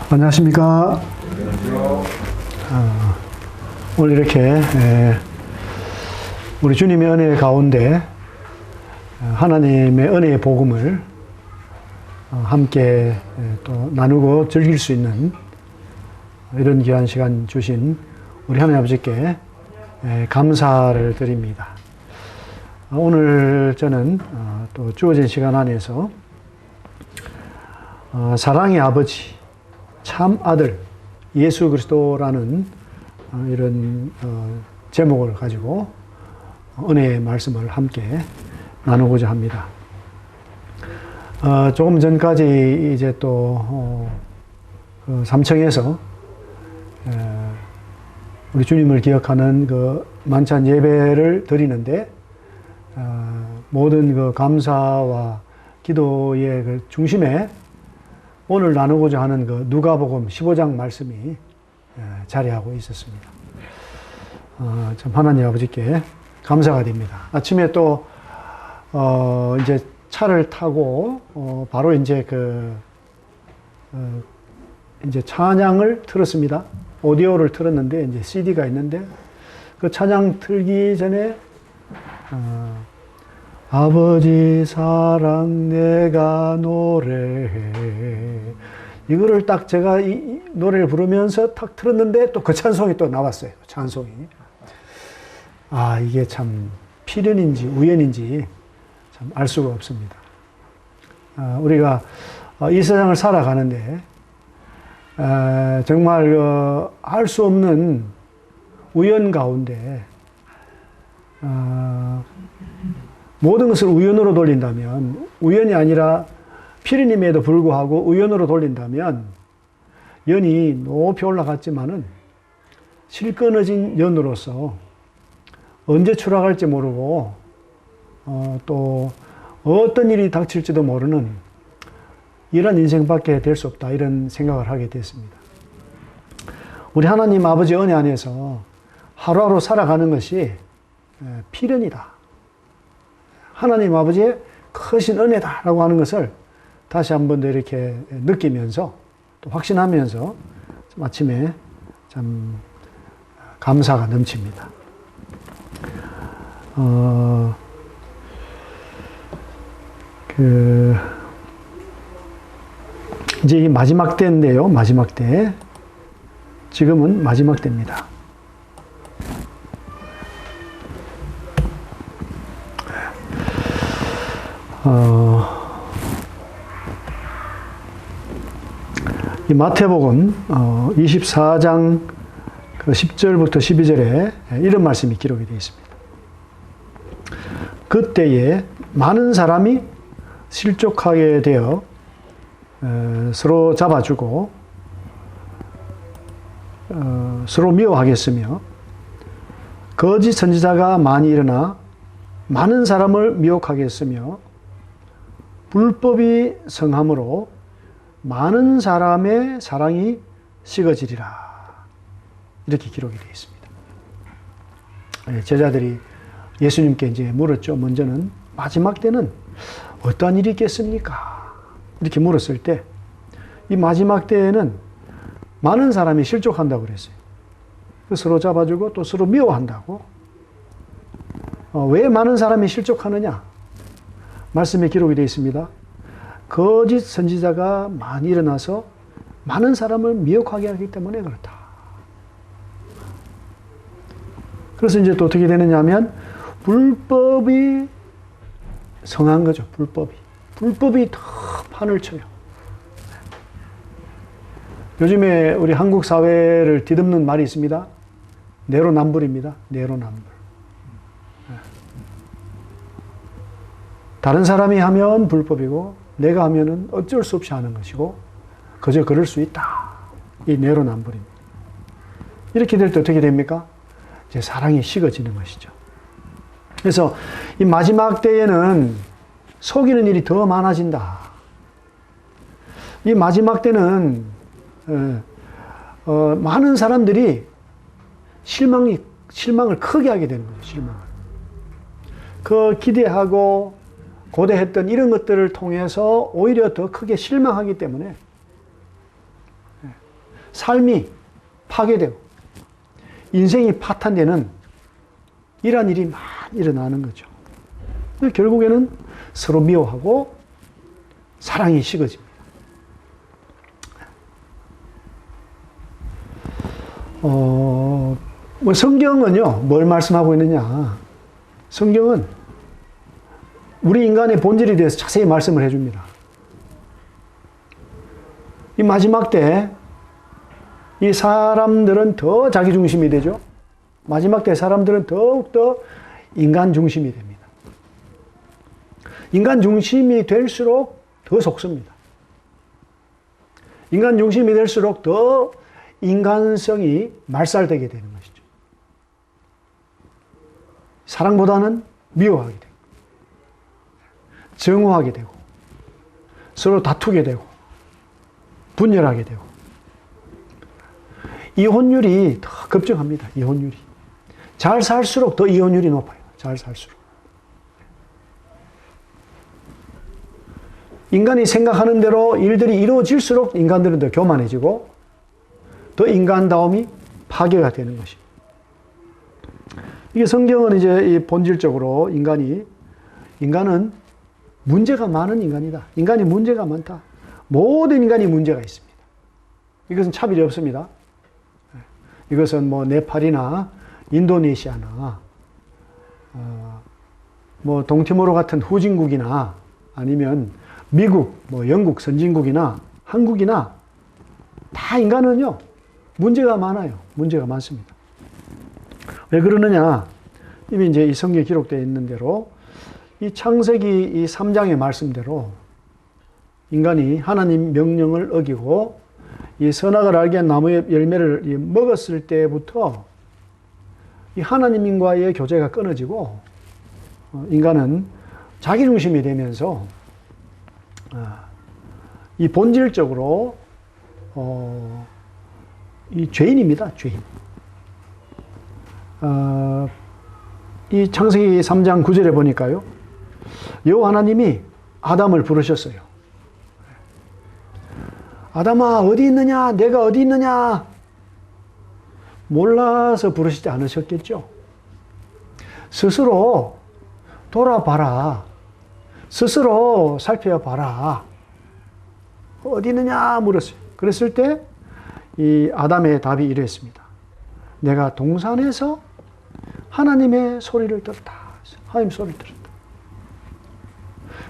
안녕하십니까. 오늘 이렇게 우리 주님의 은혜 가운데 하나님의 은혜의 복음을 함께 또 나누고 즐길 수 있는 이런 귀한 시간 주신 우리 하나님 아버지께 감사를 드립니다. 오늘 저는 또 주어진 시간 안에서 사랑의 아버지, 참 아들 예수 그리스도라는 이런 제목을 가지고 은혜의 말씀을 함께 나누고자 합니다. 조금 전까지 이제 또 그 삼청에서 우리 주님을 기억하는 그 만찬 예배를 드리는데 모든 그 감사와 기도의 그 중심에 오늘 나누고자 하는 그 누가복음 15장 말씀이 자리하고 있었습니다. 참 하나님 아버지께 감사가 됩니다. 아침에 또 이제 차를 타고 바로 이제 이제 찬양을 틀었습니다. 오디오를 틀었는데 이제 CD가 있는데 그 찬양 틀기 전에 아버지 사랑 내가 노래해, 이거를 딱 제가 이 노래를 부르면서 탁 틀었는데 또 그 찬송이 또 나왔어요. 찬송이. 이게 참 필연인지 우연인지 참 알 수가 없습니다. 우리가 이 세상을 살아가는데 정말 할 수 없는 우연 가운데 모든 것을 우연으로 돌린다면, 우연이 아니라 필연임에도 불구하고 우연으로 돌린다면 연이 높이 올라갔지만은 실 끊어진 연으로서 언제 추락할지 모르고 또 어떤 일이 닥칠지도 모르는 이런 인생밖에 될 수 없다, 이런 생각을 하게 됐습니다. 우리 하나님 아버지 은혜 안에서 하루하루 살아가는 것이 필연이다, 하나님 아버지의 크신 은혜다라고 하는 것을 다시 한 번 더 이렇게 느끼면서 또 확신하면서 좀 아침에 참 감사가 넘칩니다. 이제 이 마지막 때인데요. 마지막 때. 지금은 마지막 때입니다. 이 마태복음 24장 10절부터 12절에 이런 말씀이 기록이 되어 있습니다. 그때에 많은 사람이 실족하게 되어 서로 잡아주고 서로 미워하겠으며 거짓 선지자가 많이 일어나 많은 사람을 미혹하겠으며 불법이 성함으로 많은 사람의 사랑이 식어지리라, 이렇게 기록이 되어 있습니다. 제자들이 예수님께 이제 물었죠. 먼저는 마지막 때는 어떠한 일이 있겠습니까? 이렇게 물었을 때 이 마지막 때에는 많은 사람이 실족한다고 그랬어요. 서로 잡아주고 또 서로 미워한다고. 왜 많은 사람이 실족하느냐? 말씀에 기록이 되어 있습니다. 거짓 선지자가 많이 일어나서 많은 사람을 미혹하게 하기 때문에 그렇다. 그래서 이제 또 어떻게 되느냐 하면 불법이 성한 거죠. 불법이 더 판을 쳐요. 요즘에 우리 한국 사회를 뒤덮는 말이 있습니다. 내로남불입니다. 내로남불. 다른 사람이 하면 불법이고 내가 하면은 어쩔 수 없이 하는 것이고 그저 그럴 수 있다. 이 내로남불입니다. 이렇게 될 때 어떻게 됩니까? 이제 사랑이 식어지는 것이죠. 그래서 이 마지막 때에는 속이는 일이 더 많아진다. 이 마지막 때는 많은 사람들이 실망을 크게 하게 되는 거죠. 실망을. 그 기대하고 고대했던 이런 것들을 통해서 오히려 더 크게 실망하기 때문에 삶이 파괴되고 인생이 파탄되는 이러한 일이 많이 일어나는 거죠. 결국에는 서로 미워하고 사랑이 식어집니다. 뭐 성경은요, 뭘 말씀하고 있느냐. 성경은 우리 인간의 본질에 대해서 자세히 말씀을 해줍니다. 이 마지막 때 이 사람들은 더 자기중심이 되죠. 마지막 때 사람들은 더욱더 인간 중심이 됩니다. 인간 중심이 될수록 더 속습니다. 인간 중심이 될수록 더 인간성이 말살되게 되는 것이죠. 사랑보다는 미워하게 되고, 증오하게 되고, 서로 다투게 되고, 분열하게 되고, 이혼율이 더 급증합니다. 이혼율이. 잘 살수록 더 이혼율이 높아요. 잘 살수록. 인간이 생각하는 대로 일들이 이루어질수록 인간들은 더 교만해지고 더 인간다움이 파괴가 되는 것입니다. 이게 성경은 이제 본질적으로 인간은 문제가 많은 인간이다. 인간이 문제가 많다. 모든 인간이 문제가 있습니다. 이것은 차별이 없습니다. 이것은 뭐 네팔이나 인도네시아나 뭐 동티모르 같은 후진국이나 아니면 미국, 뭐 영국 선진국이나 한국이나 다 인간은요 문제가 많아요. 문제가 많습니다. 왜 그러느냐? 이미 이제 이 성경에 기록되어 있는 대로 이 창세기 이 3장의 말씀대로 인간이 하나님 명령을 어기고 이 선악을 알게 한 나무의 열매를 먹었을 때부터 이 하나님과의 교제가 끊어지고 인간은 자기중심이 되면서 이 본질적으로 이 죄인입니다. 죄인. 이 창세기 3장 9절에 보니까요. 여호와 하나님이 아담을 부르셨어요. 아담아 어디 있느냐? 내가 어디 있느냐? 몰라서 부르시지 않으셨겠죠. 스스로 돌아봐라. 스스로 살펴봐라. 어디 있느냐 물었어요. 그랬을 때 이 아담의 답이 이랬습니다. 내가 동산에서 하나님의 소리를 들었다. 하나님 소리를 들었다.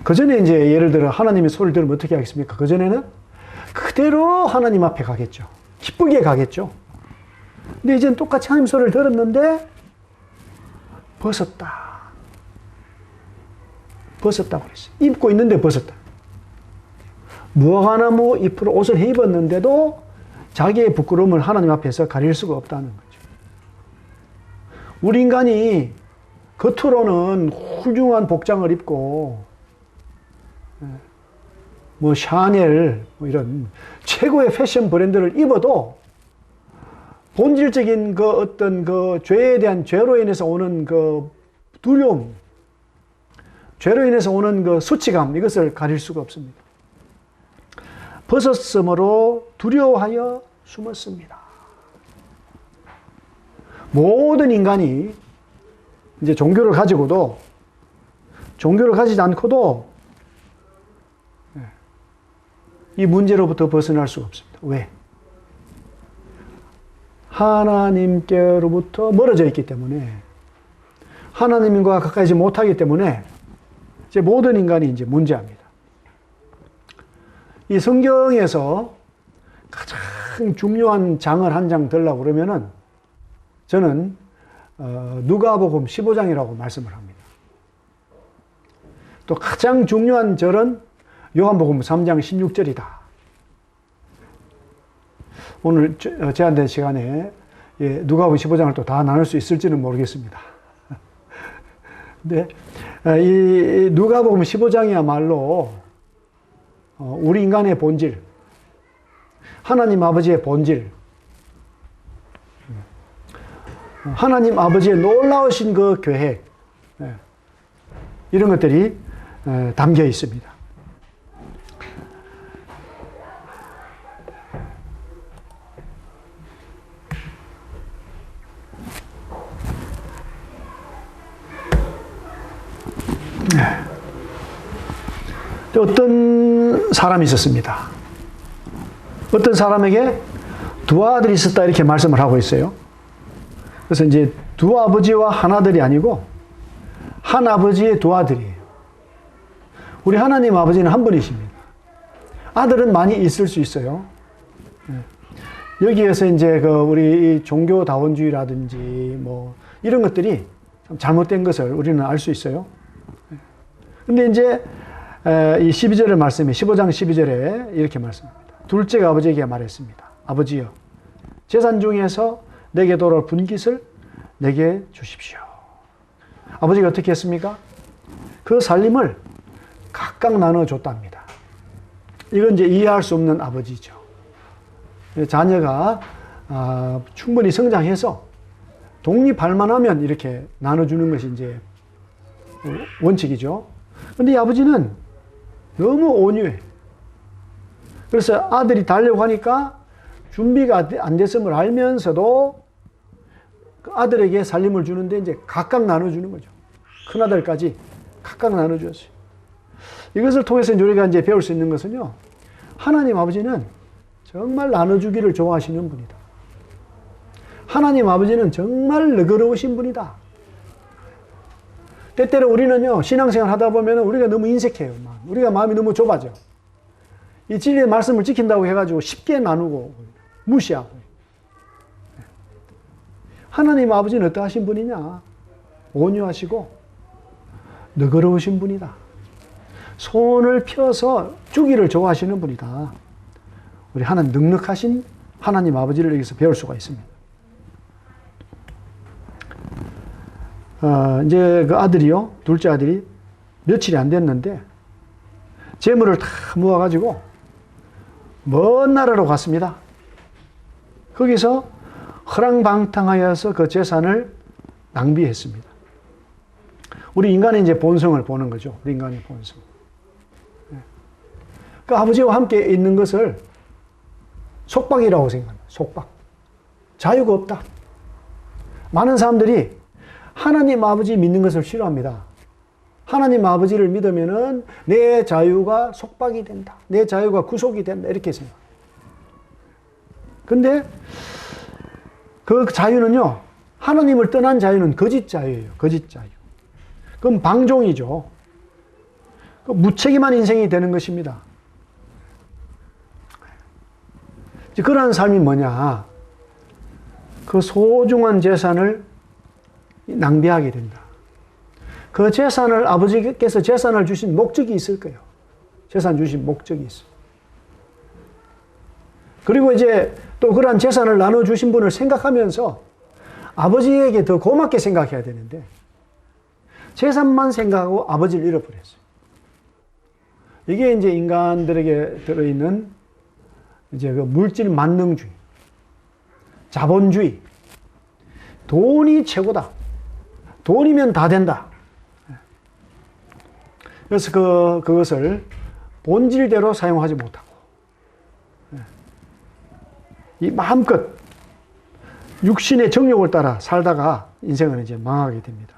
그 전에 이제 예를 들어 하나님의 소리를 들으면 어떻게 하겠습니까? 그 전에는 그대로 하나님 앞에 가겠죠. 기쁘게 가겠죠. 근데 이제는 똑같이 하나님 소리를 들었는데 벗었다. 벗었다고 그랬어요. 입고 있는데 벗었다. 무화과나무 잎으로 옷을 입었는데도 자기의 부끄러움을 하나님 앞에서 가릴 수가 없다는 거죠. 우리 인간이 겉으로는 훌륭한 복장을 입고 뭐 샤넬 뭐 이런 최고의 패션 브랜드를 입어도 본질적인 그 어떤 그 죄에 대한 죄로 인해서 오는 그 두려움, 죄로 인해서 오는 그 수치감, 이것을 가릴 수가 없습니다. 벗었으므로 두려워하여 숨었습니다. 모든 인간이 이제 종교를 가지고도, 종교를 가지지 않고도 이 문제로부터 벗어날 수가 없습니다. 왜? 하나님께로부터 멀어져 있기 때문에, 하나님과 가까이지 못하기 때문에 이제 모든 인간이 이제 문제합니다. 이 성경에서 가장 중요한 장을 한 장 들라고 그러면은 저는 누가복음 15장이라고 말씀을 합니다. 또 가장 중요한 절은 요한복음 3장 16절이다. 오늘 제한된 시간에 누가복음 15장을 또 다 나눌 수 있을지는 모르겠습니다. 근데 이 누가복음 15장이야말로 우리 인간의 본질, 하나님 아버지의 본질, 하나님 아버지의 놀라우신 그 계획, 이런 것들이 담겨 있습니다. 어떤 사람이 있었습니다. 어떤 사람에게 두 아들이 있었다 이렇게 말씀을 하고 있어요. 그래서 이제 두 아버지와 한 아들이 아니고 한 아버지의 두 아들이에요. 우리 하나님 아버지는 한 분이십니다. 아들은 많이 있을 수 있어요. 여기에서 이제 우리 종교다원주의라든지 뭐 이런 것들이 참 잘못된 것을 우리는 알 수 있어요. 근데 이제 이 12절의 말씀이 15장 12절에 이렇게 말씀합니다. 둘째가 아버지에게 말했습니다. 아버지여, 재산 중에서 내게 돌아올 분깃을 내게 주십시오. 아버지가 어떻게 했습니까? 그 살림을 각각 나눠줬답니다. 이건 이제 이해할 수 없는 아버지죠. 자녀가 충분히 성장해서 독립할 만하면 이렇게 나눠주는 것이 이제 원칙이죠. 근데 이 아버지는 너무 온유해. 그래서 아들이 달려고 하니까 준비가 안 됐음을 알면서도 그 아들에게 살림을 주는데 이제 각각 나눠주는 거죠. 큰아들까지 각각 나눠주었어요. 이것을 통해서 우리가 이제 배울 수 있는 것은요, 하나님 아버지는 정말 나눠주기를 좋아하시는 분이다. 하나님 아버지는 정말 너그러우신 분이다. 때때로 우리는요, 신앙생활 하다 보면 우리가 너무 인색해요. 우리가 마음이 너무 좁아져. 이 진리의 말씀을 지킨다고 해가지고 쉽게 나누고 무시하고. 하나님 아버지는 어떠하신 분이냐? 온유하시고 너그러우신 분이다. 손을 펴서 주기를 좋아하시는 분이다. 우리 하나님 넉넉하신 하나님 아버지를 여기서 배울 수가 있습니다. 이제 그 아들이요, 둘째 아들이 며칠이 안 됐는데 재물을 다 모아가지고 먼 나라로 갔습니다. 거기서 허랑방탕하여서 그 재산을 낭비했습니다. 우리 인간의 이제 본성을 보는 거죠. 우리 인간의 본성. 그 아버지와 함께 있는 것을 속박이라고 생각합니다. 속박. 자유가 없다. 많은 사람들이 하나님 아버지 믿는 것을 싫어합니다. 하나님 아버지를 믿으면은 내 자유가 속박이 된다. 내 자유가 구속이 된다. 이렇게 생각합니다. 근데 그 자유는요, 하나님을 떠난 자유는 거짓 자유예요. 거짓 자유. 그럼 방종이죠. 그 무책임한 인생이 되는 것입니다. 그러한 삶이 뭐냐? 그 소중한 재산을 낭비하게 된다. 그 재산을, 아버지께서 재산을 주신 목적이 있을 거예요. 재산 주신 목적이 있어요. 그리고 이제 또 그러한 재산을 나눠주신 분을 생각하면서 아버지에게 더 고맙게 생각해야 되는데 재산만 생각하고 아버지를 잃어버렸어요. 이게 이제 인간들에게 들어있는 이제 그 물질 만능주의, 자본주의, 돈이 최고다. 돈이면 다 된다. 그래서 그것을 본질대로 사용하지 못하고, 이 마음껏 육신의 정욕을 따라 살다가 인생은 이제 망하게 됩니다.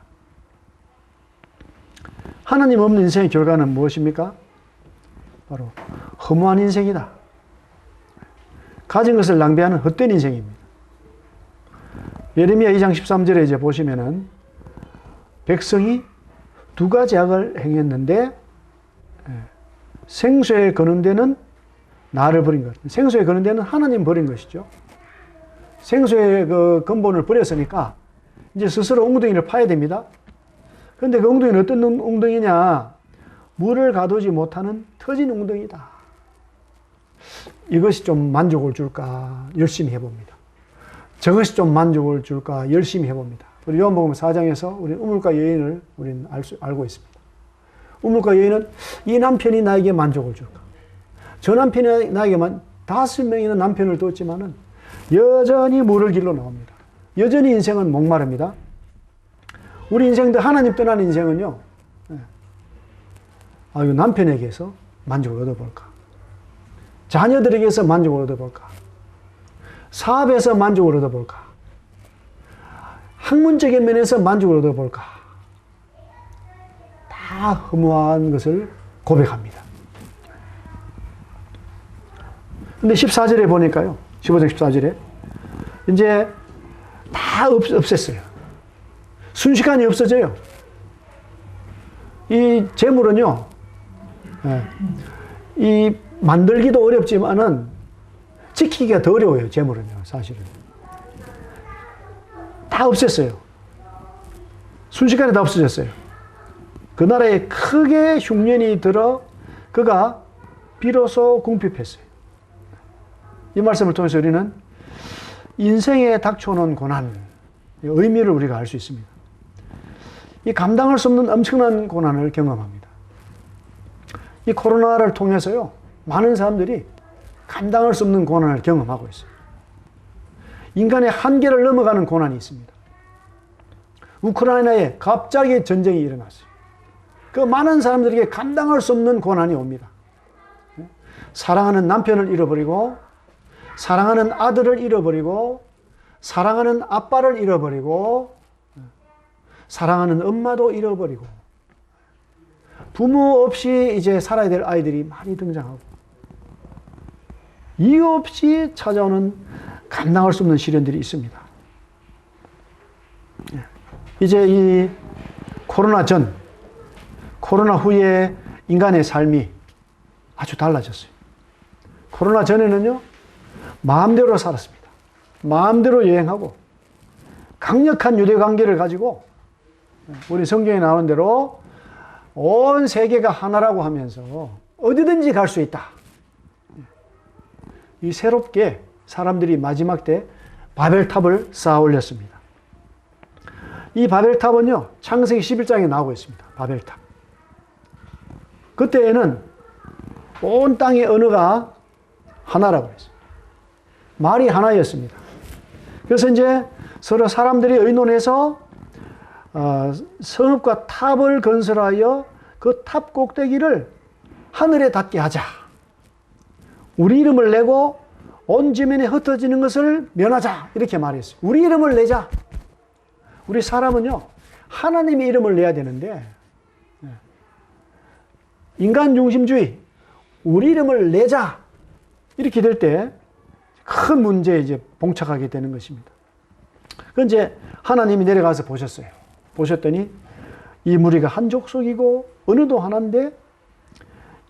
하나님 없는 인생의 결과는 무엇입니까? 바로 허무한 인생이다. 가진 것을 낭비하는 헛된 인생입니다. 예레미야 2장 13절에 이제 보시면은 백성이 두 가지 악을 행했는데 생수에 거는 데는 나를 버린 것. 생수에 거는 데는 하나님 버린 것이죠. 생수의 그 근본을 버렸으니까 이제 스스로 웅덩이를 파야 됩니다. 그런데 그 웅덩이는 어떤 웅덩이냐? 물을 가두지 못하는 터진 웅덩이다. 이것이 좀 만족을 줄까 열심히 해봅니다. 저것이 좀 만족을 줄까 열심히 해봅니다. 우리 요한복음 4장에서 우리 우물가 여인을 우리는 알고 있습니다. 우물가 여인은 이 남편이 나에게 만족을 줄까? 저 남편이 나에게만 5명이나 남편을 뒀지만은 여전히 물을 길러 나옵니다. 여전히 인생은 목마릅니다. 우리 인생도 하나님 떠난 인생은요, 이 남편에게서 만족을 얻어볼까? 자녀들에게서 만족을 얻어볼까? 사업에서 만족을 얻어볼까? 학문적인 면에서 만족을 얻어볼까? 다 다 허무한 것을 고백합니다. 근데 14절에 보니까요. 15장 14절에 이제 다 없앴어요. 순식간에 없어져요. 이 재물은요, 이 만들기도 어렵지만은 지키기가 더 어려워요. 재물은요, 사실은. 다 없앴어요. 순식간에 다 없어졌어요. 그 나라에 크게 흉년이 들어 그가 비로소 궁핍했어요. 이 말씀을 통해서 우리는 인생에 닥쳐오는 고난, 의미를 우리가 알 수 있습니다. 이 감당할 수 없는 엄청난 고난을 경험합니다. 이 코로나를 통해서요, 많은 사람들이 감당할 수 없는 고난을 경험하고 있어요. 인간의 한계를 넘어가는 고난이 있습니다. 우크라이나에 갑자기 전쟁이 일어났어요. 그 많은 사람들에게 감당할 수 없는 고난이 옵니다. 사랑하는 남편을 잃어버리고, 사랑하는 아들을 잃어버리고, 사랑하는 아빠를 잃어버리고, 사랑하는 엄마도 잃어버리고, 부모 없이 이제 살아야 될 아이들이 많이 등장하고, 이유 없이 찾아오는 감당할 수 없는 시련들이 있습니다. 이제 이 코로나 전, 코로나 후에 인간의 삶이 아주 달라졌어요. 코로나 전에는요, 마음대로 살았습니다. 마음대로 여행하고, 강력한 유대 관계를 가지고, 우리 성경에 나오는 대로 온 세계가 하나라고 하면서 어디든지 갈 수 있다. 이 새롭게 사람들이 마지막 때 바벨탑을 쌓아 올렸습니다. 이 바벨탑은요, 창세기 11장에 나오고 있습니다. 바벨탑. 그때에는 온 땅의 언어가 하나라고 했어요. 말이 하나였습니다. 그래서 이제 서로 사람들이 의논해서 성읍과 탑을 건설하여 그 탑 꼭대기를 하늘에 닿게 하자. 우리 이름을 내고 온 지면에 흩어지는 것을 면하자. 이렇게 말했어요. 우리 이름을 내자. 우리 사람은요, 하나님의 이름을 내야 되는데, 인간 중심주의, 우리 이름을 내자. 이렇게 될 때 큰 문제에 이제 봉착하게 되는 것입니다. 그 이제 하나님이 내려가서 보셨어요. 보셨더니 이 무리가 한 족속이고 언어도 하나인데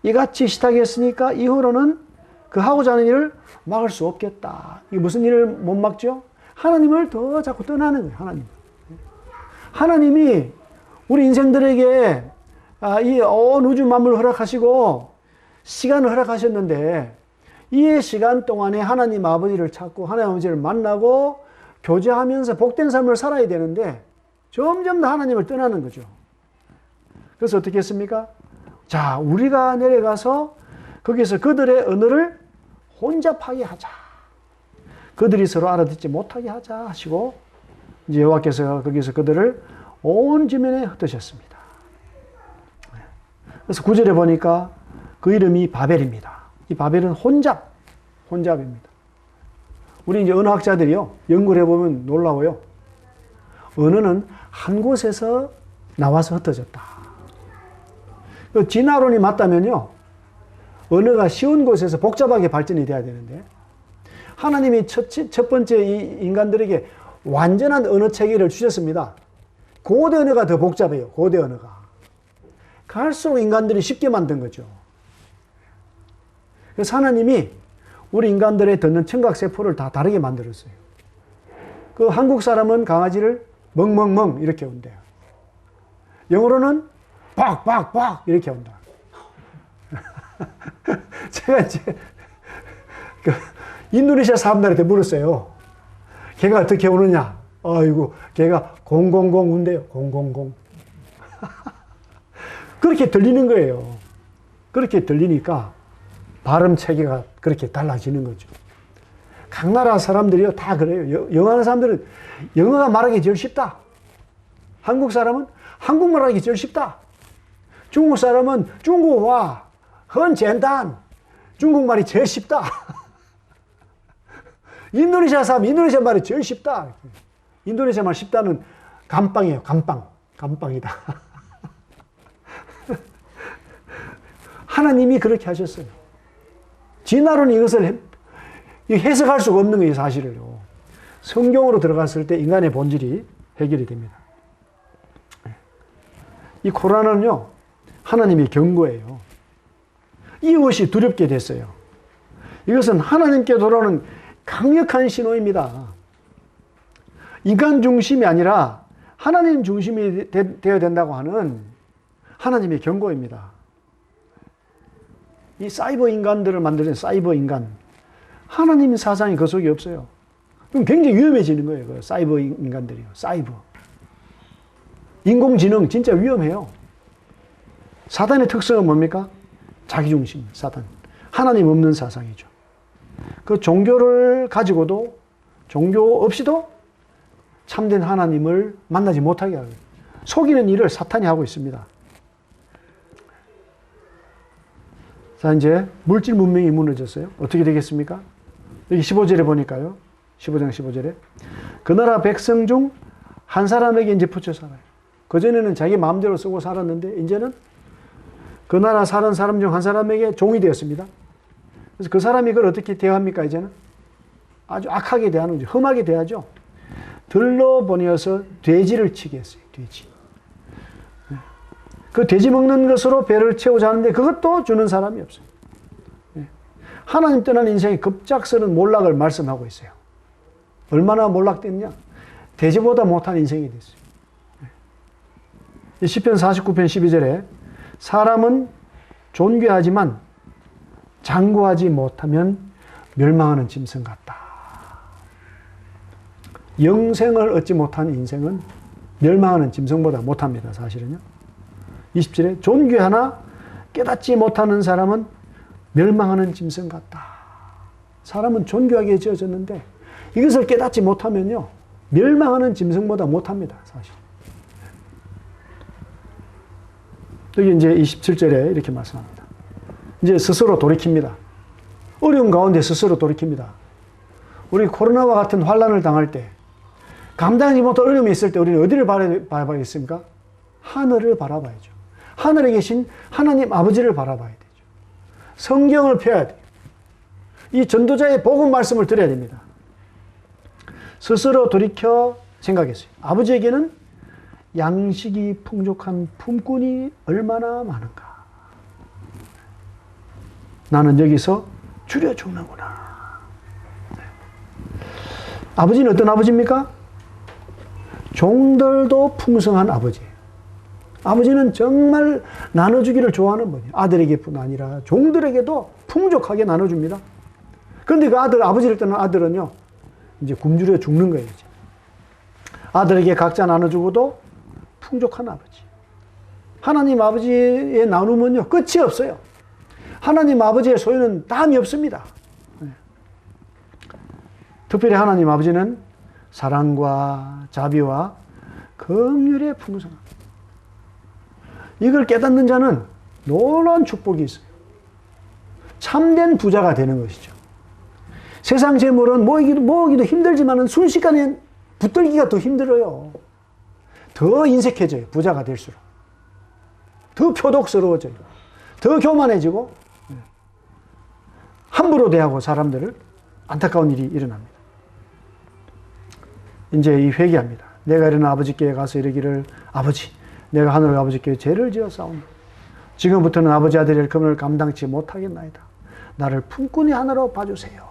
이같이 시탁했으니까 이후로는 그 하고자 하는 일을 막을 수 없겠다. 이게 무슨 일을 못 막죠? 하나님을 더 자꾸 떠나는 거예요. 하나님. 하나님이 우리 인생들에게 이 온 우주 만물을 허락하시고 시간을 허락하셨는데 이 시간 동안에 하나님 아버지를 찾고 하나님 아버지를 만나고 교제하면서 복된 삶을 살아야 되는데 점점 더 하나님을 떠나는 거죠. 그래서 어떻게 했습니까? 자, 우리가 내려가서 거기서 그들의 언어를 혼잡하게 하자. 그들이 서로 알아듣지 못하게 하자 하시고 이제 여호와께서 거기서 그들을 온 지면에 흩으셨습니다. 그래서 9절에 보니까 그 이름이 바벨입니다. 이 바벨은 혼잡입니다. 우리 이제 언어학자들이요, 연구를 해보면 놀라워요. 언어는 한 곳에서 나와서 흩어졌다. 진화론이 맞다면요, 언어가 쉬운 곳에서 복잡하게 발전이 돼야 되는데, 하나님이 첫 번째 이 인간들에게 완전한 언어 체계를 주셨습니다. 고대 언어가 더 복잡해요. 고대 언어가. 갈수록 인간들이 쉽게 만든 거죠. 그래서 하나님이 우리 인간들의 듣는 청각세포를 다 다르게 만들었어요. 그 한국 사람은 강아지를 멍멍멍 이렇게 온대요. 영어로는 빡빡빡 이렇게 온다. 제가 이제 그 인도네시아 사람들한테 물었어요. 걔가 어떻게 오느냐? 아이고, 걔가 000 운대요. 000. 그렇게 들리는 거예요. 그렇게 들리니까 발음 체계가 그렇게 달라지는 거죠. 각 나라 사람들이요, 다 그래요. 영어하는 사람들은 영어가 말하기 제일 쉽다. 한국 사람은 한국말 하기 제일 쉽다. 중국 사람은 중국화, 很简单. 중국말이 제일 쉽다. 인도네시아 사람, 인도네시아 말이 제일 쉽다. 인도네시아 말 쉽다는 감빵이에요. 감빵이다. 하나님이 그렇게 하셨어요. 진화론은 이것을 해석할 수가 없는 거예요, 사실을요. 성경으로 들어갔을 때 인간의 본질이 해결이 됩니다. 이 코로나는요, 하나님의 경고예요. 이것이 두렵게 됐어요. 이것은 하나님께 돌아오는 강력한 신호입니다. 인간 중심이 아니라 하나님 중심이 되어야 된다고 하는 하나님의 경고입니다. 이 사이버 인간들을 만드는 사이버 인간, 하나님 사상이 그 속에 없어요. 그럼 굉장히 위험해지는 거예요. 그 사이버 인간들이요. 사이버. 인공지능 진짜 위험해요. 사단의 특성은 뭡니까? 자기중심, 사단. 하나님 없는 사상이죠. 그 종교를 가지고도, 종교 없이도 참된 하나님을 만나지 못하게 하고, 속이는 일을 사탄이 하고 있습니다. 자, 이제 물질 문명이 무너졌어요. 어떻게 되겠습니까? 여기 15절에 보니까요. 15장 15절에. 그 나라 백성 중 한 사람에게 이제 붙여 살아요. 그전에는 자기 마음대로 쓰고 살았는데, 이제는 그 나라 사는 사람 중 한 사람에게 종이 되었습니다. 그래서 그 사람이 그걸 어떻게 대합니까, 이제는? 아주 악하게 대하는 거죠. 험하게 대하죠. 들로 보내어서 돼지를 치게 했어요, 돼지. 그 돼지 먹는 것으로 배를 채우자 하는데 그것도 주는 사람이 없어요. 하나님 떠난 인생의 급작스러운 몰락을 말씀하고 있어요. 얼마나 몰락됐냐? 돼지보다 못한 인생이 됐어요. 시편 49편 12절에 사람은 존귀하지만 장구하지 못하면 멸망하는 짐승 같다. 영생을 얻지 못한 인생은 멸망하는 짐승보다 못합니다. 사실은요. 20절에 존귀하나 깨닫지 못하는 사람은 멸망하는 짐승 같다. 사람은 존귀하게 지어졌는데 이것을 깨닫지 못하면요, 멸망하는 짐승보다 못합니다. 사실. 여기 이제 27절에 이렇게 말씀합니다. 이제 스스로 돌이킵니다. 어려운 가운데 스스로 돌이킵니다. 우리 코로나와 같은 환란을 당할 때, 감당하지 못할 어려움이 있을 때 우리는 어디를 바라봐야겠습니까? 하늘을 바라봐야죠. 하늘에 계신 하나님 아버지를 바라봐야 되죠. 성경을 펴야 돼요. 이 전도자의 복음 말씀을 들어야 됩니다. 스스로 돌이켜 생각했어요. 아버지에게는 양식이 풍족한 품꾼이 얼마나 많은가. 나는 여기서 줄여 죽는구나. 아버지는 어떤 아버지입니까? 종들도 풍성한 아버지예요. 아버지는 정말 나눠주기를 좋아하는 분이에요. 아들에게뿐 아니라 종들에게도 풍족하게 나눠줍니다. 그런데 그 아버지를 떠난 아들은요, 이제 굶주려 죽는 거예요. 이제. 아들에게 각자 나눠주고도 풍족한 아버지. 하나님 아버지의 나눔은요, 끝이 없어요. 하나님 아버지의 소유는 담이 없습니다. 특별히 하나님 아버지는 사랑과 자비와 긍휼의 풍성함. 이걸 깨닫는 자는 놀라운 축복이 있어요. 참된 부자가 되는 것이죠. 세상 재물은 모으기도 힘들지만 순식간에 붙들기가 더 힘들어요. 더 인색해져요. 부자가 될수록. 더 표독스러워져요. 더 교만해지고 함부로 대하고 사람들을, 안타까운 일이 일어납니다. 이제 이 회개합니다. 내가 일어나 아버지께 가서 이르기를, 아버지, 내가 하늘 아버지께 죄를 지었사오니 지금부터는 아버지 아들의 일금을 감당치 못하겠나이다. 나를 품꾼이 하나로 봐주세요.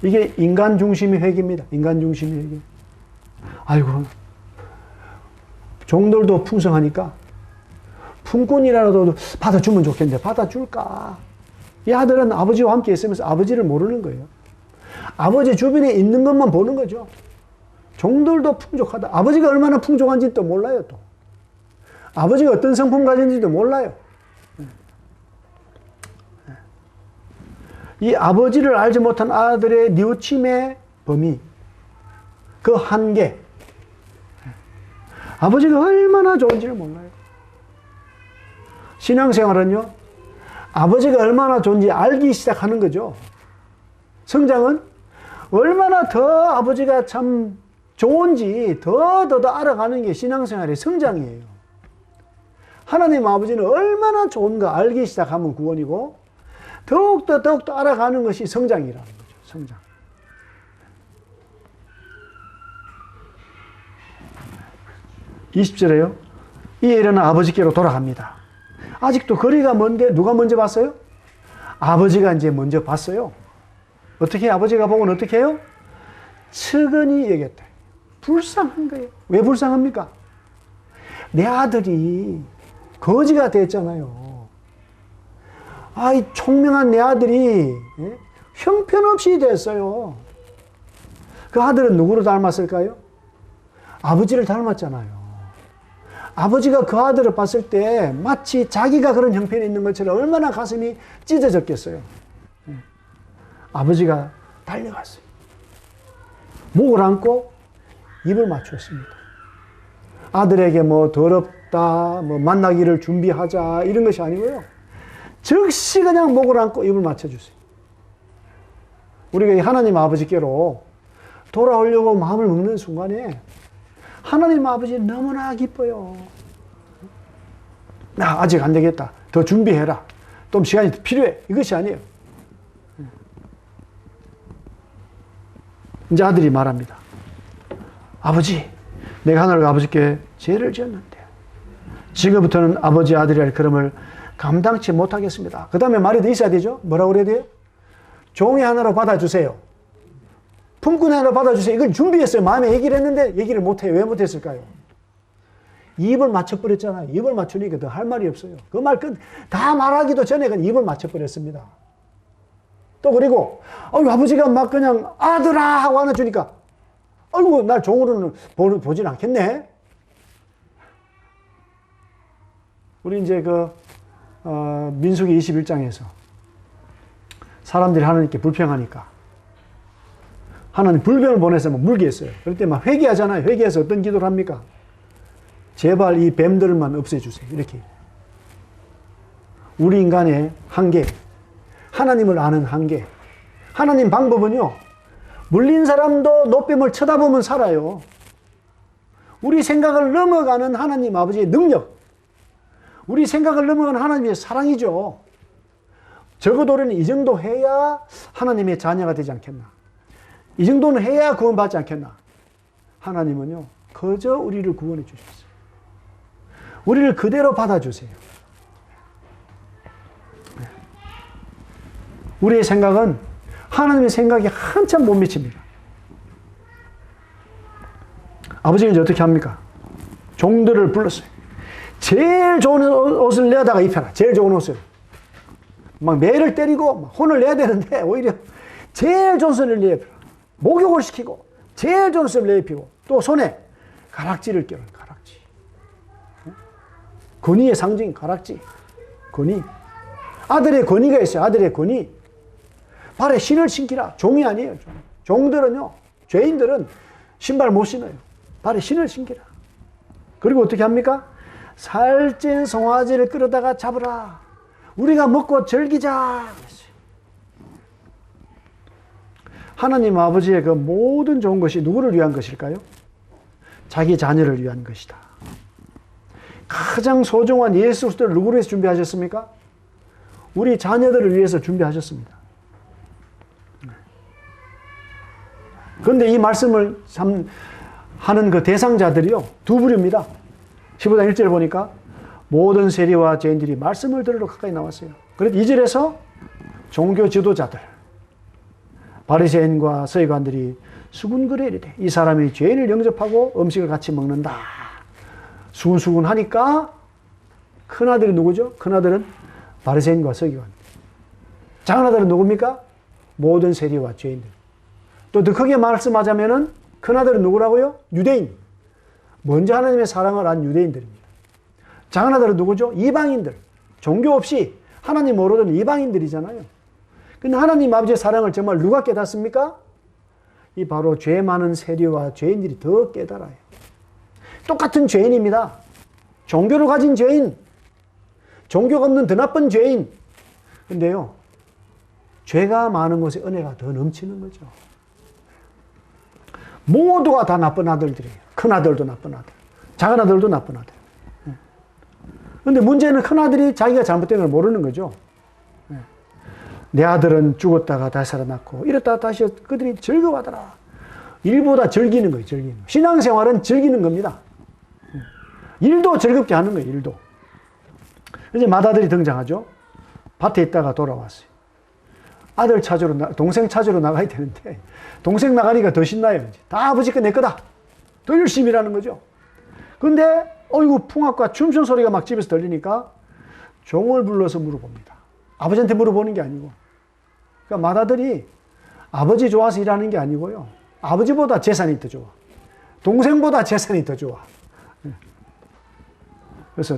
이게 인간 중심의 회개입니다. 인간 중심의 회개. 아이고, 종들도 풍성하니까 품꾼이라도 받아주면 좋겠는데 받아줄까? 이 아들은 아버지와 함께 있으면서 아버지를 모르는 거예요. 아버지 주변에 있는 것만 보는 거죠. 종들도 풍족하다. 아버지가 얼마나 풍족한지 또 몰라요. 또 아버지가 어떤 성품 가진지도 몰라요. 이 아버지를 알지 못한 아들의 뉘우침의 범위, 그 한계, 아버지가 얼마나 좋은지를 몰라요. 신앙생활은요, 아버지가 얼마나 좋은지 알기 시작하는 거죠. 성장은 얼마나 더 아버지가 참 좋은지 더 알아가는 게 신앙생활의 성장이에요. 하나님 아버지는 얼마나 좋은가 알기 시작하면 구원이고, 더욱더 알아가는 것이 성장이라는 거죠. 성장. (20절에요) 이에 일어나 아버지께로 돌아갑니다. 아직도 거리가 먼데 누가 먼저 봤어요? 아버지가 이제 먼저 봤어요. 어떻게 아버지가 보고는 어떻게 해요? 측은히 여겼다. 불쌍한 거예요. 왜 불쌍합니까? 내 아들이 거지가 됐잖아요. 이 총명한 내 아들이 형편없이 됐어요. 그 아들은 누구를 닮았을까요? 아버지를 닮았잖아요. 아버지가 그 아들을 봤을 때 마치 자기가 그런 형편이 있는 것처럼 얼마나 가슴이 찢어졌겠어요. 아버지가 달려갔어요. 목을 안고 입을 맞추었습니다. 아들에게 뭐 더럽다, 뭐 만나기를 준비하자 이런 것이 아니고요. 즉시 그냥 목을 안고 입을 맞춰주세요. 우리가 하나님 아버지께로 돌아오려고 마음을 먹는 순간에 하나님 아버지 너무나 기뻐요. 아직 안 되겠다. 더 준비해라. 좀 시간이 필요해. 이것이 아니에요. 이제 아들이 말합니다. 아버지, 내가 하늘과 아버지께 죄를 지었는데 지금부터는 아버지 아들이 할 걸음을 감당치 못하겠습니다. 그 다음에 말이 더 있어야 되죠. 뭐라고 그래야 돼요? 종이 하나로 받아주세요. 품꾼 하나로 받아주세요. 이걸 준비했어요. 마음에 얘기를 했는데 얘기를 못해요. 왜 못했을까요? 입을 맞춰버렸잖아요. 입을 맞추니까 더 할 말이 없어요. 그 말 다 말하기도 전에 그냥 입을 맞춰버렸습니다. 또 그리고 아버지가 막 그냥 아들아 하고 안아주니까 아이고 날 종으로는 보진 않겠네. 우리 이제 민수기 21장에서 사람들이 하나님께 불평하니까 하나님 불변을 보내서 막 물게 했어요. 그럴 때 막 회개하잖아요. 회개해서 어떤 기도를 합니까? 제발 이 뱀들만 없애주세요. 이렇게. 우리 인간의 한계, 하나님을 아는 한계. 하나님 방법은요, 물린 사람도 노뱀을 쳐다보면 살아요. 우리 생각을 넘어가는 하나님 아버지의 능력, 우리 생각을 넘어가는 하나님의 사랑이죠. 적어도 우리는 이 정도 해야 하나님의 자녀가 되지 않겠나. 이 정도는 해야 구원받지 않겠나. 하나님은요, 그저 우리를 구원해 주셨어요. 우리를 그대로 받아주세요. 우리의 생각은 하나님의 생각이 한참 못 미칩니다. 아버지는 이제 어떻게 합니까? 종들을 불렀어요. 제일 좋은 옷을 내다가 입혀라. 제일 좋은 옷을. 막 매를 때리고 막 혼을 내야 되는데 오히려 제일 좋은 옷을 내입혀라. 목욕을 시키고 제일 좋은 옷을 내입히고 또 손에 가락지를 껴요. 가락지. 권위의 상징 가락지. 권위. 아들의 권위가 있어요. 아들의 권위. 발에 신을 신기라. 종이 아니에요. 종들은요, 죄인들은 신발 못 신어요. 발에 신을 신기라. 그리고 어떻게 합니까? 살찐 송아지를 끌어다가 잡으라. 우리가 먹고 즐기자. 하나님 아버지의 그 모든 좋은 것이 누구를 위한 것일까요? 자기 자녀를 위한 것이다. 가장 소중한 예수 그리스도를 누구를 위해서 준비하셨습니까? 우리 자녀들을 위해서 준비하셨습니다. 그런데 이 말씀을 하는 그 대상자들이요, 두 부류입니다. 15장 1절 보니까 모든 세리와 죄인들이 말씀을 들으러 가까이 나왔어요. 그래서 2절에서 종교 지도자들, 바리새인과 서기관들이 수군거려 이르되 이 사람이 죄인을 영접하고 음식을 같이 먹는다. 수군수군 하니까 큰아들이 누구죠? 큰아들은 바리새인과 서기관. 작은아들은 누굽니까? 모든 세리와 죄인들. 또 더 크게 말씀하자면은 큰아들은 누구라고요? 유대인. 먼저 하나님의 사랑을 안 유대인들입니다. 작은아들은 누구죠? 이방인들. 종교 없이 하나님 모르던 이방인들이잖아요. 근데 하나님 아버지의 사랑을 정말 누가 깨닫습니까? 이 바로 죄 많은 세리와 죄인들이 더 깨달아요. 똑같은 죄인입니다. 종교를 가진 죄인, 종교가 없는 더 나쁜 죄인. 근데요, 죄가 많은 곳에 은혜가 더 넘치는 거죠. 모두가 다 나쁜 아들들이에요. 큰 아들도 나쁜 아들, 작은 아들도 나쁜 아들. 근데 문제는 큰아들이 자기가 잘못된 걸 모르는 거죠. 내 아들은 죽었다가 다시 살아났고 이랬다가 다시 그들이 즐거워하더라. 일보다 즐기는 거예요. 즐기는 거. 신앙생활은 즐기는 겁니다. 일도 즐겁게 하는 거예요. 일도. 이제 맏아들이 등장하죠. 밭에 있다가 돌아왔어요. 아들 찾으러 동생 찾으러 나가야 되는데 동생 나가니까 더 신나요. 다 아버지 거 내 거다. 더 열심히 일하는 거죠. 근데 어이구 풍악과 춤춘 소리가 막 집에서 들리니까 종을 불러서 물어봅니다. 아버지한테 물어보는 게 아니고. 그러니까 맏아들이 아버지 좋아서 일하는 게 아니고요. 아버지보다 재산이 더 좋아. 동생보다 재산이 더 좋아. 그래서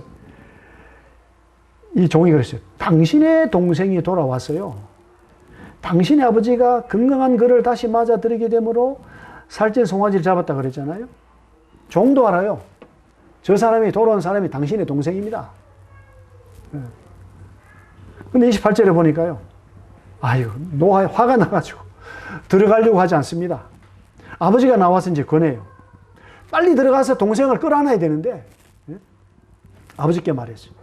이 종이 그랬어요. 당신의 동생이 돌아왔어요. 당신의 아버지가 건강한 그를 다시 맞아들이게 되므로 살찐 송아지를 잡았다 그랬잖아요. 종도 알아요. 저 사람이 돌아온 사람이 당신의 동생입니다. 근데 28절에 보니까요. 아유, 화가 나가지고 들어가려고 하지 않습니다. 아버지가 나와서 이제 권해요. 빨리 들어가서 동생을 끌어안아야 되는데 아버지께 말했어요.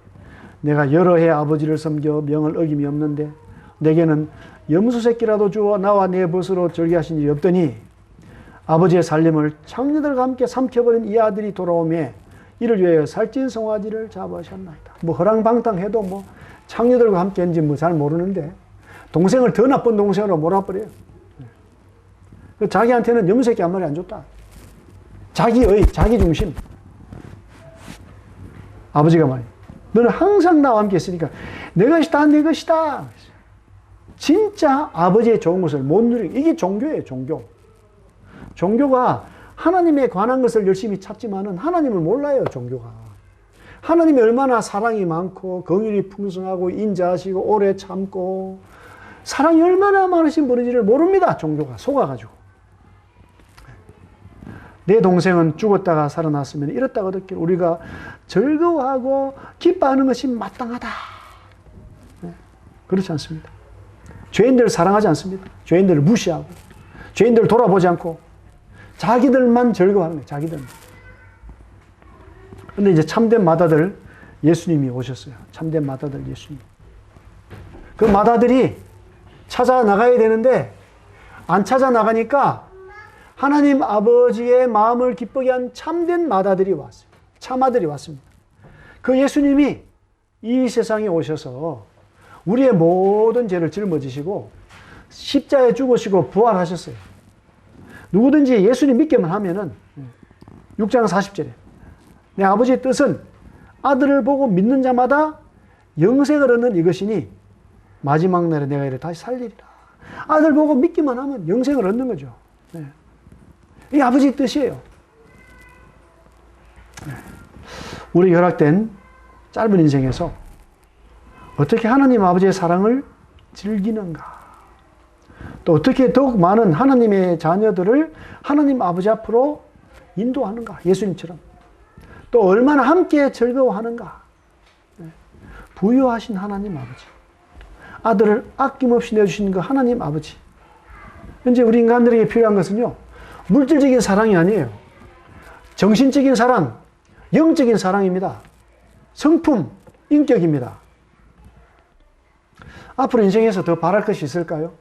내가 여러 해 아버지를 섬겨 명을 어김이 없는데 내게는 염소 새끼라도 주어 나와 내 벗으로 절개하신 일이 없더니 아버지의 살림을 창녀들과 함께 삼켜버린 이 아들이 돌아오매 이를 위하여 살찐 송아지를 잡으셨나이다. 뭐 허랑방탕해도 뭐 창녀들과 함께 했는지 뭐 잘 모르는데 동생을 더 나쁜 동생으로 몰아버려요. 자기한테는 염소 새끼 한 마리 안 줬다. 자기 중심. 아버지가 말이에요. 너는 항상 나와 함께 했으니까 내 것이다, 내 것이다. 진짜 아버지의 좋은 것을 못 누리고, 이게 종교예요, 종교. 종교가 하나님에 관한 것을 열심히 찾지만은 하나님을 몰라요, 종교가. 하나님이 얼마나 사랑이 많고, 긍휼이 풍성하고, 인자하시고, 오래 참고, 사랑이 얼마나 많으신 분인지를 모릅니다, 종교가. 속아가지고. 내 동생은 죽었다가 살아났으면 이렇다고 듣기를 우리가 즐거워하고 기뻐하는 것이 마땅하다. 그렇지 않습니다. 죄인들을 사랑하지 않습니다. 죄인들을 무시하고 죄인들을 돌아보지 않고 자기들만 즐거워하는 거예요. 자기들만. 그런데 이제 참된 맏아들 예수님이 오셨어요. 참된 맏아들 예수님. 그 맏아들이 찾아 나가야 되는데 안 찾아 나가니까 하나님 아버지의 마음을 기쁘게 한 참된 맏아들이 왔어요. 참아들이 왔습니다. 그 예수님이 이 세상에 오셔서 우리의 모든 죄를 짊어지시고 십자가에 죽으시고 부활하셨어요. 누구든지 예수님 믿기만 하면은 6장 40절에 내 아버지의 뜻은 아들을 보고 믿는 자마다 영생을 얻는 이것이니 마지막 날에 내가 이를 다시 살리리라. 아들 보고 믿기만 하면 영생을 얻는 거죠. 이게 아버지의 뜻이에요. 우리 결합된 짧은 인생에서 어떻게 하나님 아버지의 사랑을 즐기는가, 또 어떻게 더욱 많은 하나님의 자녀들을 하나님 아버지 앞으로 인도하는가, 예수님처럼 또 얼마나 함께 즐거워하는가. 부유하신 하나님 아버지, 아들을 아낌없이 내주신 그 하나님 아버지. 현재 우리 인간들에게 필요한 것은요, 물질적인 사랑이 아니에요. 정신적인 사랑, 영적인 사랑입니다. 성품, 인격입니다. 앞으로 인생에서 더 바랄 것이 있을까요?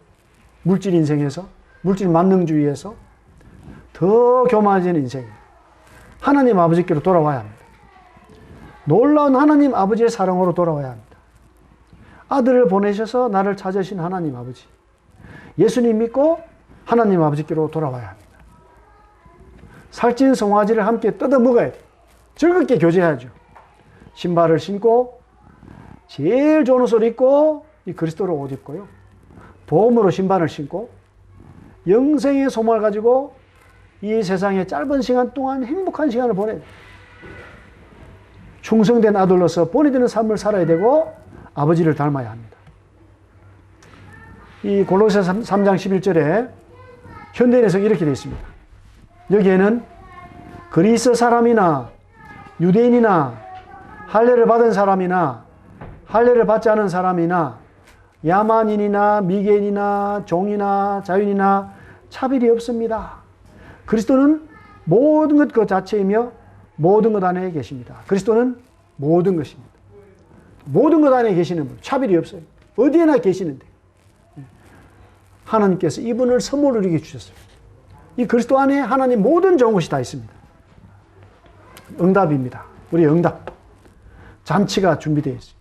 물질 인생에서, 물질 만능주의에서 더 교만해지는 인생. 하나님 아버지께로 돌아와야 합니다. 놀라운 하나님 아버지의 사랑으로 돌아와야 합니다. 아들을 보내셔서 나를 찾으신 하나님 아버지. 예수님 믿고 하나님 아버지께로 돌아와야 합니다. 살찐 송아지를 함께 뜯어 먹어야 돼요. 즐겁게 교제해야죠. 신발을 신고 제일 좋은 옷을 입고 이 그리스도로 옷 입고요. 보험으로 신발을 신고 영생의 소망을 가지고 이 세상의 짧은 시간 동안 행복한 시간을 보내야 돼요. 충성된 아들로서 본이 되는 삶을 살아야 되고 아버지를 닮아야 합니다. 이 골로새 3장 11절에 현대인에서 이렇게 되어 있습니다. 여기에는 그리스 사람이나 유대인이나 할례를 받은 사람이나 할례를 받지 않은 사람이나 야만인이나 미개인이나 종이나 자유인이나 차별이 없습니다. 그리스도는 모든 것 그 자체이며 모든 것 안에 계십니다. 그리스도는 모든 것입니다. 모든 것 안에 계시는 분, 차별이 없어요. 어디에나 계시는데 하나님께서 이분을 선물로 이렇게 주셨어요. 이 그리스도 안에 하나님 모든 좋은 것이 다 있습니다. 응답입니다. 우리 응답. 잔치가 준비되어 있어요.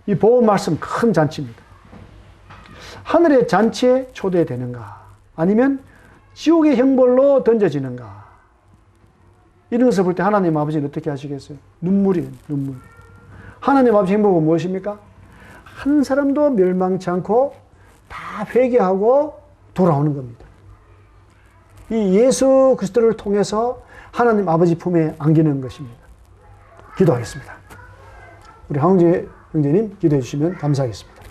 이 보험 말씀 큰 잔치입니다. 하늘의 잔치에 초대되는가? 아니면 지옥의 형벌로 던져지는가? 이런 것을 볼 때 하나님 아버지는 어떻게 하시겠어요? 눈물이에요, 눈물. 하나님 아버지 행복은 무엇입니까? 한 사람도 멸망치 않고 다 회개하고 돌아오는 겁니다. 이 예수 그리스도를 통해서 하나님 아버지 품에 안기는 것입니다. 기도하겠습니다. 우리 황제 형제님 기도해 주시면 감사하겠습니다.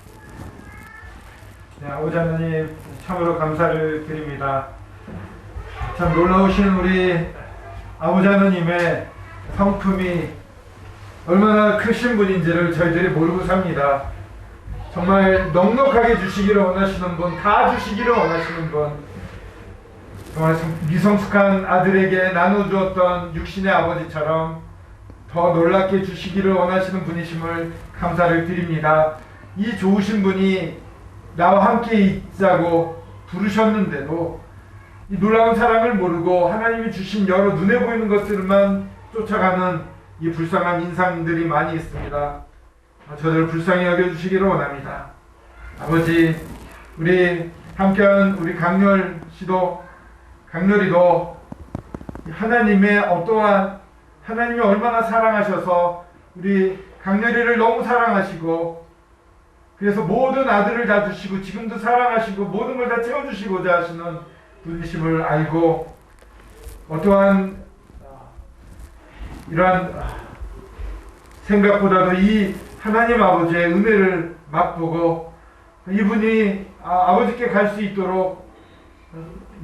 네, 아버지 하나님 참으로 감사를 드립니다. 참 놀라우신 우리 아버지 하나님의 성품이 얼마나 크신 분인지를 저희들이 모르고 삽니다. 정말 넉넉하게 주시기를 원하시는 분, 다 주시기를 원하시는 분, 정말 미성숙한 아들에게 나눠주었던 육신의 아버지처럼 더 놀랍게 주시기를 원하시는 분이심을 감사를 드립니다. 이 좋으신 분이 나와 함께 있자고 부르셨는데도 이 놀라운 사랑을 모르고 하나님이 주신 여러 눈에 보이는 것들만 쫓아가는 이 불쌍한 인상들이 많이 있습니다. 저들을 불쌍히 여겨주시기를 원합니다. 아버지, 우리 함께한 우리 강렬이도 하나님의 어떠한 하나님이 얼마나 사랑하셔서 우리 강렬이를 너무 사랑하시고 그래서 모든 아들을 다 주시고 지금도 사랑하시고 모든 걸 다 채워주시고자 하시는 분이심을 알고 어떠한 이러한 생각보다도 이 하나님 아버지의 은혜를 맛보고 이분이 아버지께 갈 수 있도록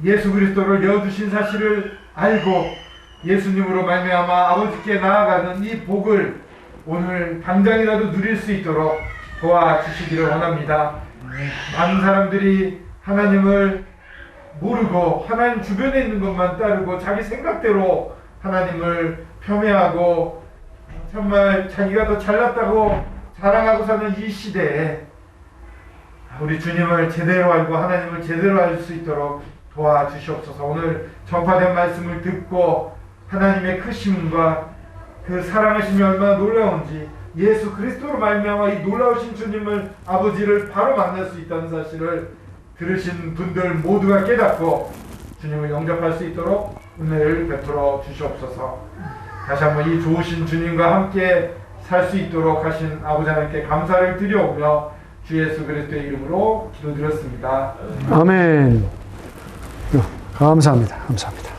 예수 그리스도를 내어주신 사실을 알고 예수님으로 말미암아 아버지께 나아가는 이 복을 오늘 당장이라도 누릴 수 있도록 도와주시기를 원합니다. 많은 사람들이 하나님을 모르고 하나님 주변에 있는 것만 따르고 자기 생각대로 하나님을 폄훼하고 정말 자기가 더 잘났다고 자랑하고 사는 이 시대에 우리 주님을 제대로 알고 하나님을 제대로 알 수 있도록 도와주시옵소서. 오늘 전파된 말씀을 듣고 하나님의 크심과 그 사랑하심이 얼마나 놀라운지 예수 그리스도로 말미암아 이 놀라우신 주님을 아버지를 바로 만날 수 있다는 사실을 들으신 분들 모두가 깨닫고 주님을 영접할 수 있도록 은혜를 베풀어 주시옵소서. 다시 한번 이 좋으신 주님과 함께 살 수 있도록 하신 아버지 하나님께 감사를 드려오며 주 예수 그리스도의 이름으로 기도드렸습니다. 아멘. 감사합니다. 감사합니다.